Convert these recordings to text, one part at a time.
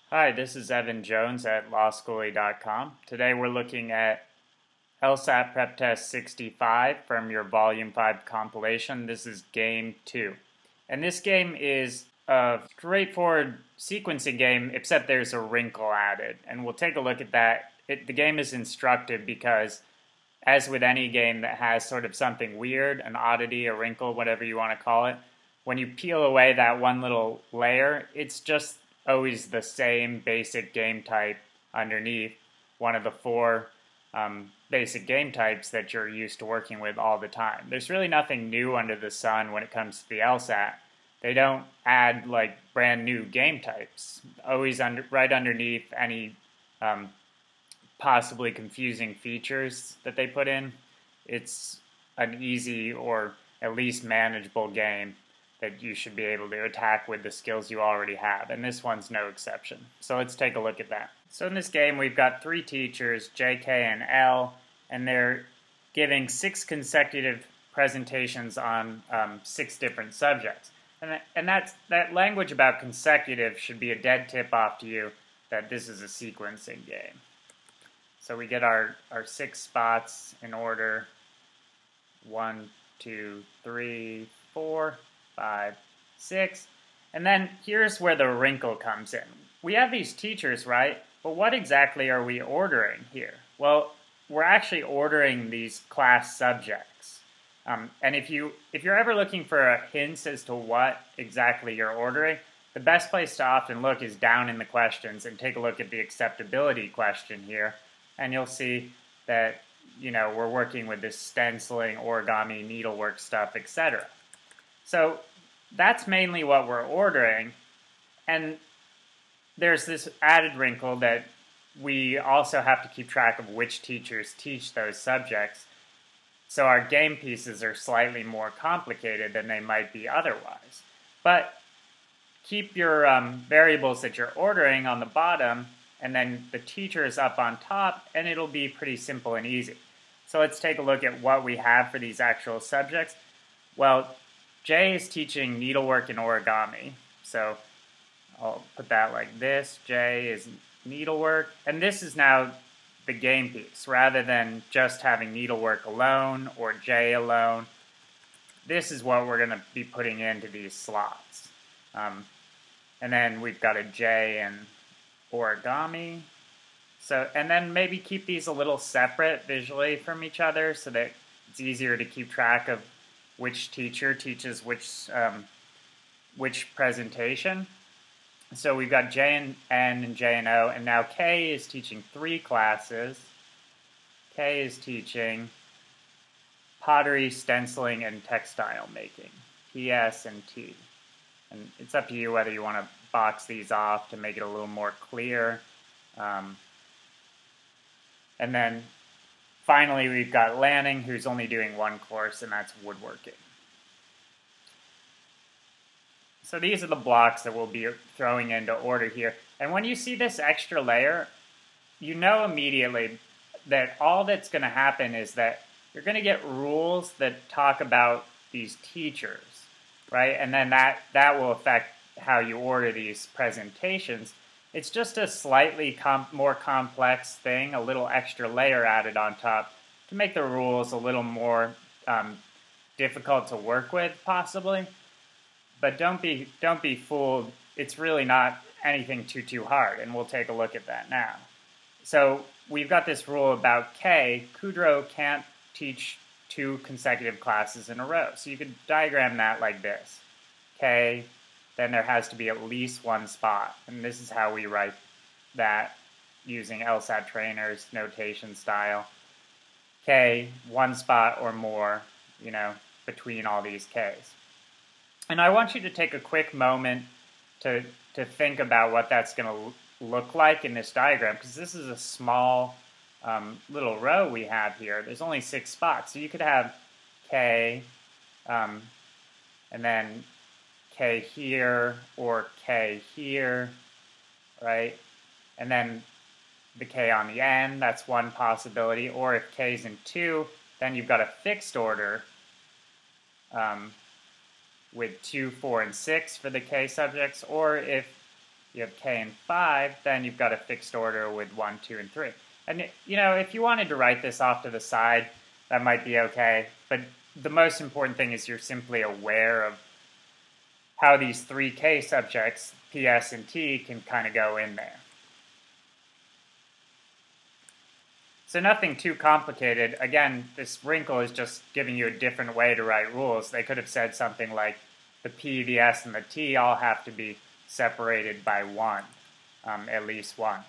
Hi, this is Evan Jones at lawschooly.com. Today we're looking at LSAT Preptest 65 from your Volume 5 compilation. This is Game 2. And this game is a straightforward sequencing game, except there's a wrinkle added. And we'll take a look at that. The game is instructive because, as with any game that has sort of something weird, an oddity, a wrinkle, whatever you want to call it, when you peel away that one little layer, it's just always the same basic game type underneath, one of the four basic game types that you're used to working with all the time. There's really nothing new under the sun when it comes to the LSAT. They don't add like brand new game types. Always right underneath any possibly confusing features that they put in, it's an easy or at least manageable game that you should be able to attack with the skills you already have, and this one's no exception. So let's take a look at that. So in this game we've got three teachers, J, K, and L, and they're giving 6 consecutive presentations on 6 different subjects. And that language about consecutive should be a dead tip off to you that this is a sequencing game. So we get our 6 spots in order: 1, 2, 3, 4, 5, 6, and then here's where the wrinkle comes in. We have these teachers, right? But what exactly are we ordering here? Well, we're actually ordering these class subjects. And if you're ever looking for a hint as to what exactly you're ordering, the best place to often look is down in the questions and take a look at the acceptability question here, and you'll see that, you know, we're working with this stenciling, origami, needlework stuff, etc. So that's mainly what we're ordering, and there's this added wrinkle that we also have to keep track of which teachers teach those subjects, so our game pieces are slightly more complicated than they might be otherwise. But keep your variables that you're ordering on the bottom, and then the teacher is up on top, and it'll be pretty simple and easy. So let's take a look at what we have for these actual subjects. Well, J is teaching needlework and origami, so I'll put that like this. J is needlework, and this is now the game piece. Rather than just having needlework alone or J alone, this is what we're going to be putting into these slots. And then we've got a J and origami. So, and then maybe keep these a little separate visually from each other so that it's easier to keep track of which teacher teaches which presentation. So we've got J and N and J and O, and now K is teaching 3 classes. K is teaching pottery, stenciling, and textile making, PS and T. And it's up to you whether you want to box these off to make it a little more clear. And then finally, we've got Lanning, who's only doing 1 course, and that's woodworking. So these are the blocks that we'll be throwing into order here. And when you see this extra layer, you know immediately that all that's going to happen is that you're going to get rules that talk about these teachers, right? And then that will affect how you order these presentations. It's just a slightly more complex thing, a little extra layer added on top to make the rules a little more difficult to work with, possibly. But don't be fooled. It's really not anything too hard, and we'll take a look at that now. So we've got this rule about K. Kudrow can't teach 2 consecutive classes in a row. So you could diagram that like this. K, then there has to be at least 1 spot. And this is how we write that using LSAT Trainer's notation style. K, 1 spot or more, you know, between all these Ks. And I want you to take a quick moment to think about what that's going to look like in this diagram, because this is a small little row we have here. There's only 6 spots. So you could have K, and then K here, or K here, right? And then the K on the end, that's one possibility. Or if K is in 2, then you've got a fixed order with 2, 4, and 6 for the K subjects. Or if you have k and 5, then you've got a fixed order with 1, 2, and 3. And, if you wanted to write this off to the side, that might be okay. But the most important thing is you're simply aware of how these 3 k subjects, P, S, and T, can kind of go in there. So nothing too complicated. Again, this wrinkle is just giving you a different way to write rules. They could have said something like the P, the S, and the T all have to be separated by 1, at least 1.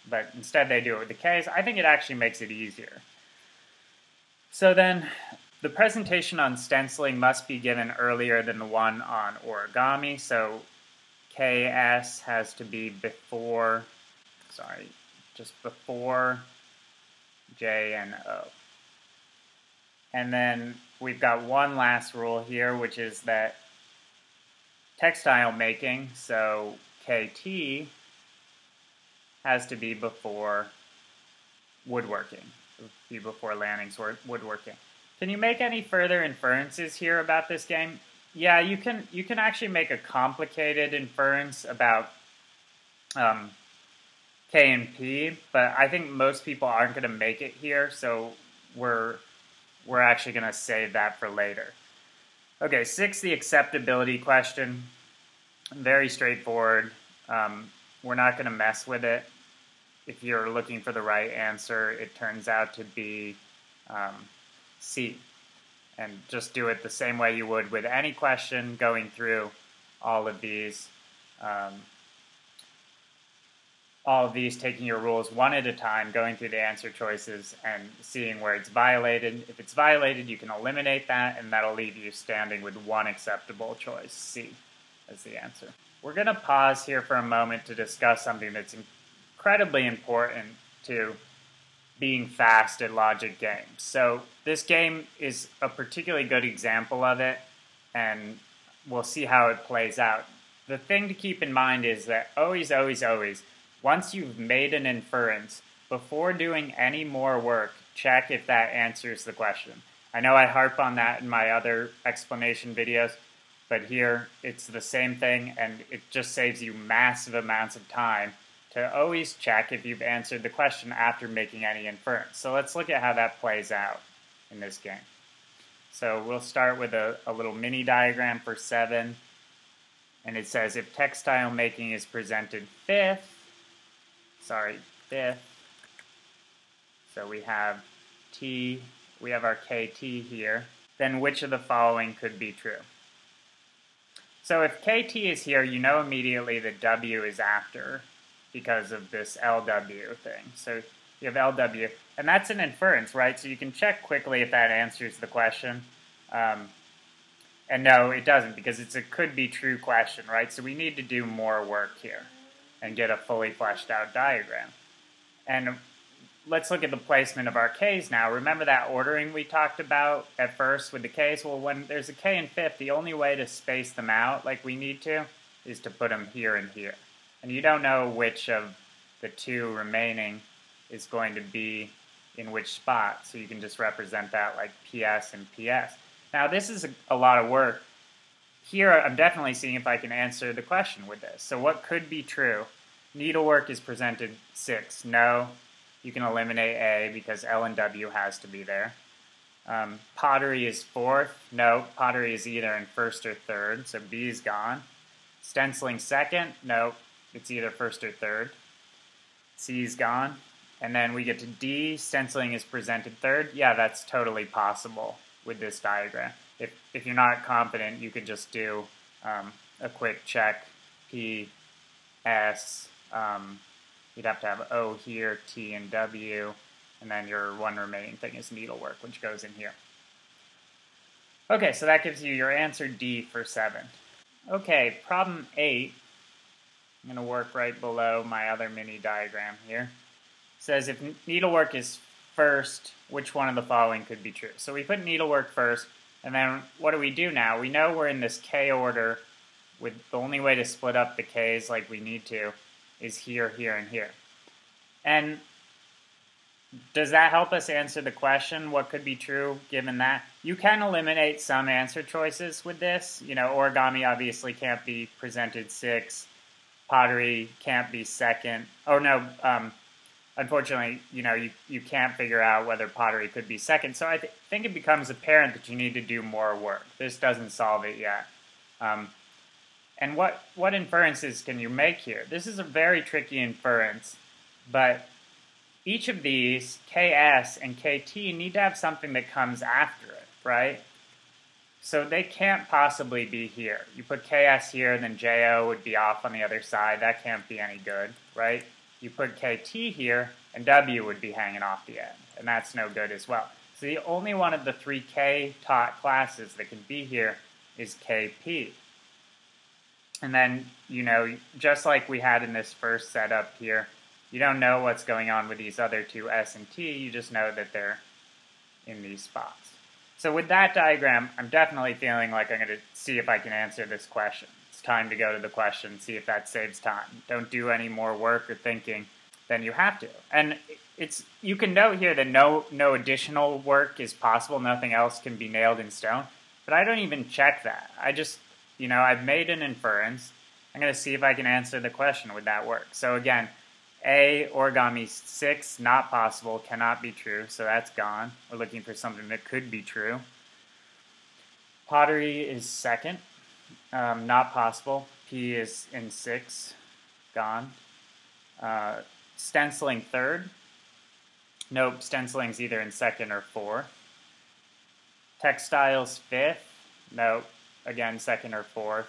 But instead they do it with the Ks. I think it actually makes it easier. So then, the presentation on stenciling must be given earlier than the one on origami. So KS has to be before, just before J and O. And then we've got one last rule here, which is that textile making, so KT, has to be before woodworking, be before landings or woodworking. Can you make any further inferences here about this game? Yeah, you can actually make a complicated inference about K and P, but I think most people aren't going to make it here, so we're actually going to save that for later. Okay, 6, the acceptability question. Very straightforward. We're not going to mess with it. If you're looking for the right answer, it turns out to be C. And just do it the same way you would with any question, going through all of these, taking your rules one at a time, going through the answer choices and seeing where it's violated. If it's violated, you can eliminate that, and that'll leave you standing with one acceptable choice, C, as the answer. We're going to pause here for a moment to discuss something that's incredibly important to being fast at logic games. So this game is a particularly good example of it, and we'll see how it plays out. The thing to keep in mind is that always, once you've made an inference, before doing any more work, check if that answers the question. I know I harp on that in my other explanation videos, but here it's the same thing, and it just saves you massive amounts of time to always check if you've answered the question after making any inference. So let's look at how that plays out in this game. So we'll start with a little mini diagram for 7, and it says if textile making is presented fifth, so we have T, we have our KT here, then which of the following could be true? So if KT is here, you know immediately that W is after, because of this LW thing. So you have LW, and that's an inference, right? So you can check quickly if that answers the question. And no, it doesn't, because it's a could-be-true question, right? So we need to do more work here and get a fully fleshed out diagram. And let's look at the placement of our Ks now. Remember that ordering we talked about at first with the Ks? Well, when there's a K and fifth, the only way to space them out like we need to is to put them here and here. And you don't know which of the 2 remaining is going to be in which spot, so you can just represent that like PS and PS. Now this is a lot of work. Here I'm definitely seeing if I can answer the question with this. So what could be true? Needlework is presented 6. No, you can eliminate A because L and W has to be there. Pottery is 4th. No, pottery is either in 1st or 3rd, so B is gone. Stenciling 2nd. No, it's either 1st or 3rd. C is gone. And then we get to D. Stenciling is presented 3rd. Yeah, that's totally possible with this diagram. If you're not confident, you could just do a quick check. P, S, you'd have to have O here, T and W, and then your one remaining thing is needlework, which goes in here. Okay, so that gives you your answer D for 7. Okay, problem 8. I'm going to work right below my other mini diagram here. It says if needlework is first, which one of the following could be true? So we put needlework first, and then what do we do now? We know we're in this K order, with the only way to split up the Ks like we need to is here, here, and here. And does that help us answer the question, what could be true given that? You can eliminate some answer choices with this. You know, origami obviously can't be presented 6. pottery can't be second. Oh no, unfortunately, you can't figure out whether pottery could be second. So I think it becomes apparent that you need to do more work. This doesn't solve it yet. And what inferences can you make here? This is a very tricky inference, but each of these, Ks and Kt, need to have something that comes after it, right? So they can't possibly be here. You put Ks here, then Jo would be off on the other side. That can't be any good, right? You put Kt here, and W would be hanging off the end, and that's no good as well. So the only one of the three K taught classes that can be here is Kp. And then, just like we had in this first setup here, you don't know what's going on with these other two S and T, you just know that they're in these spots. So with that diagram, I'm definitely feeling like I'm going to see if I can answer this question. It's time to go to the question, see if that saves time. Don't do any more work or thinking than you have to. And you can note here that no additional work is possible, nothing else can be nailed in stone, but I don't even check that. I just, I've made an inference. I'm going to see if I can answer the question with that work. So again, A, origami 6, not possible, cannot be true, so that's gone. We're looking for something that could be true. Pottery is second, not possible. P is in 6, gone. Stenciling third, nope, stenciling's either in second or fourth. Textiles fifth, nope, again second or fourth.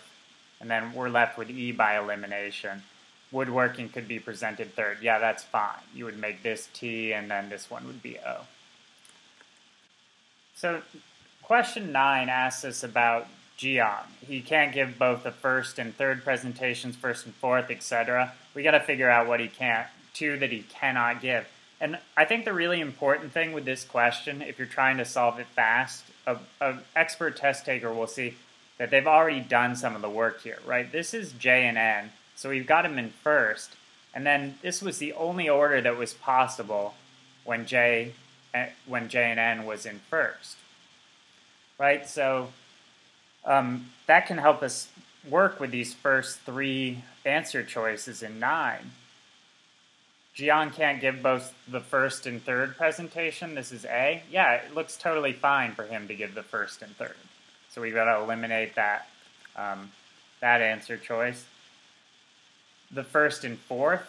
And then we're left with E by elimination. Woodworking could be presented third. Yeah, that's fine. You would make this T, and then this one would be O. So question 9 asks us about Geon. He can't give both the first and third presentations, first and fourth, etc. We got to figure out what he can't, two that he cannot give. And I think the really important thing with this question, if you're trying to solve it fast, an expert test taker will see that they've already done some of the work here, right? This is J and N. So we've got him in first, and then this was the only order that was possible when J and N was in first, right? So that can help us work with these first three answer choices in 9. Geon can't give both the first and third presentation. This is A. Yeah, it looks totally fine for him to give the first and third. So we've got to eliminate that, that answer choice. The first and fourth,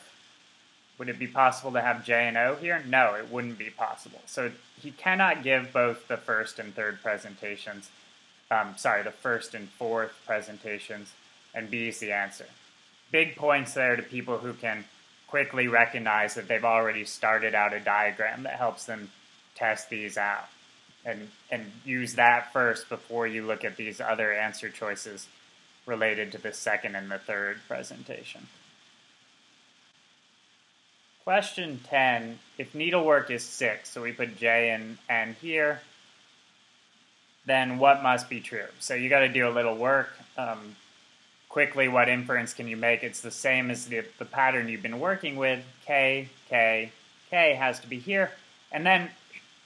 would it be possible to have J and O here? No, it wouldn't be possible. So he cannot give both the first and third presentations, the first and fourth presentations, and B is the answer. Big points there to people who can quickly recognize that they've already started out a diagram that helps them test these out. And use that first before you look at these other answer choices related to the second and the third presentation. Question 10, if needlework is 6, so we put J and N here, then what must be true? So you got to do a little work. Quickly, what inference can you make? It's the same as the pattern you've been working with. K, K, K has to be here. And then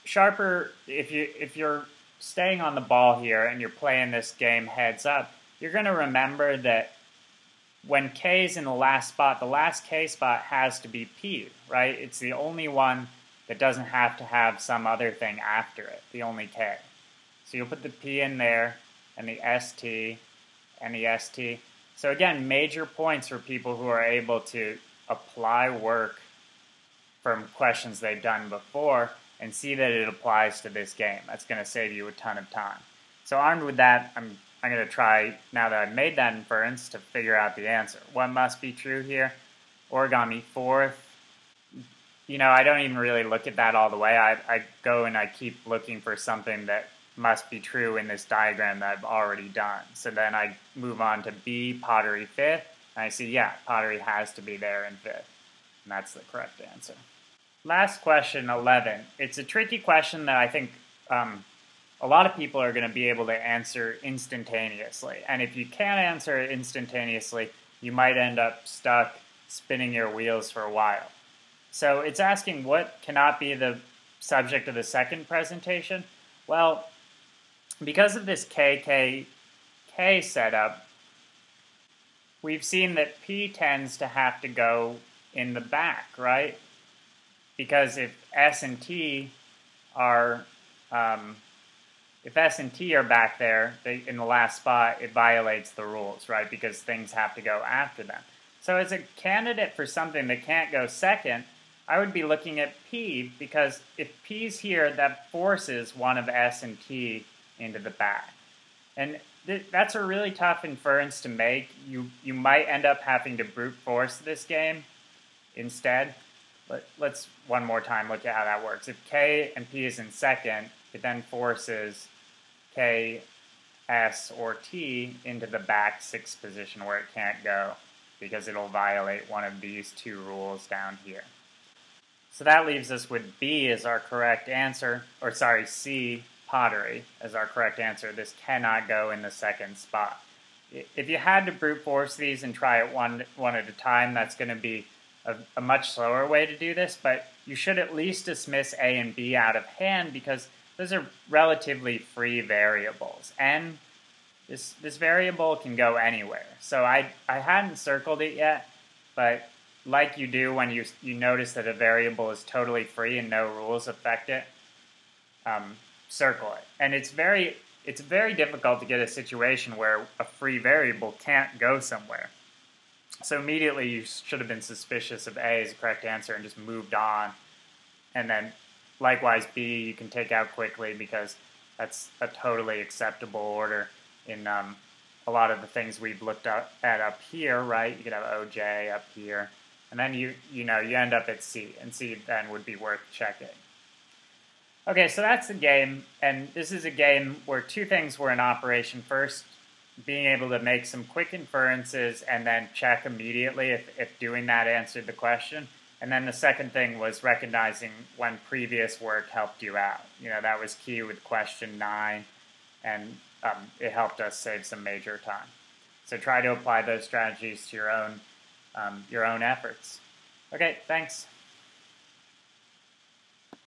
sharper, if you're staying on the ball here and you're playing this game heads up, you're going to remember that when K is in the last K spot has to be P, right? It's the only one that doesn't have to have some other thing after it, the only K. So you'll put the P in there, and the ST, and the ST. So again, major points for people who are able to apply work from questions they've done before and see that it applies to this game. That's going to save you a ton of time. So armed with that, I'm going to try, now that I've made that inference, to figure out the answer. What must be true here? Origami fourth. I don't even really look at that all the way. I go and I keep looking for something that must be true in this diagram that I've already done. So then I move on to B, pottery fifth, and I see, yeah, pottery has to be there in fifth. And that's the correct answer. Last question, 11. It's a tricky question that I think a lot of people are going to be able to answer instantaneously. And if you can't answer it instantaneously, you might end up stuck spinning your wheels for a while. So it's asking what cannot be the subject of the second presentation. Well, because of this KKK setup, we've seen that P tends to have to go in the back, right? Because if S and T are back there in the last spot, it violates the rules, right? Because things have to go after them. So as a candidate for something that can't go second, I would be looking at P, because if P's here, that forces one of S and T into the back. And that's a really tough inference to make. You might end up having to brute force this game instead. Let's one more time look at how that works. If K and P is in second, it then forces K, S, or T into the back sixth position where it can't go, because it'll violate one of these two rules down here. So that leaves us with B as our correct answer, or sorry, C, pottery, as our correct answer. This cannot go in the second spot. If you had to brute force these and try it one at a time, that's going to be a much slower way to do this, but you should at least dismiss A and B out of hand, because those are relatively free variables. And this variable can go anywhere. So I hadn't circled it yet, but like you do when you notice that a variable is totally free and no rules affect it, circle it. And it's very difficult to get a situation where a free variable can't go somewhere. So immediately you should have been suspicious of A as the correct answer and just moved on. And then likewise B you can take out quickly, because that's a totally acceptable order in a lot of the things we've looked at up here, right? You could have OJ up here. And then you end up at C, and C then would be worth checking. Okay, so that's the game, and this is a game where two things were in operation. First, being able to make some quick inferences and then check immediately if doing that answered the question. And then the second thing was recognizing when previous work helped you out. That was key with question 9, and it helped us save some major time. So try to apply those strategies to your own efforts. Okay, thanks.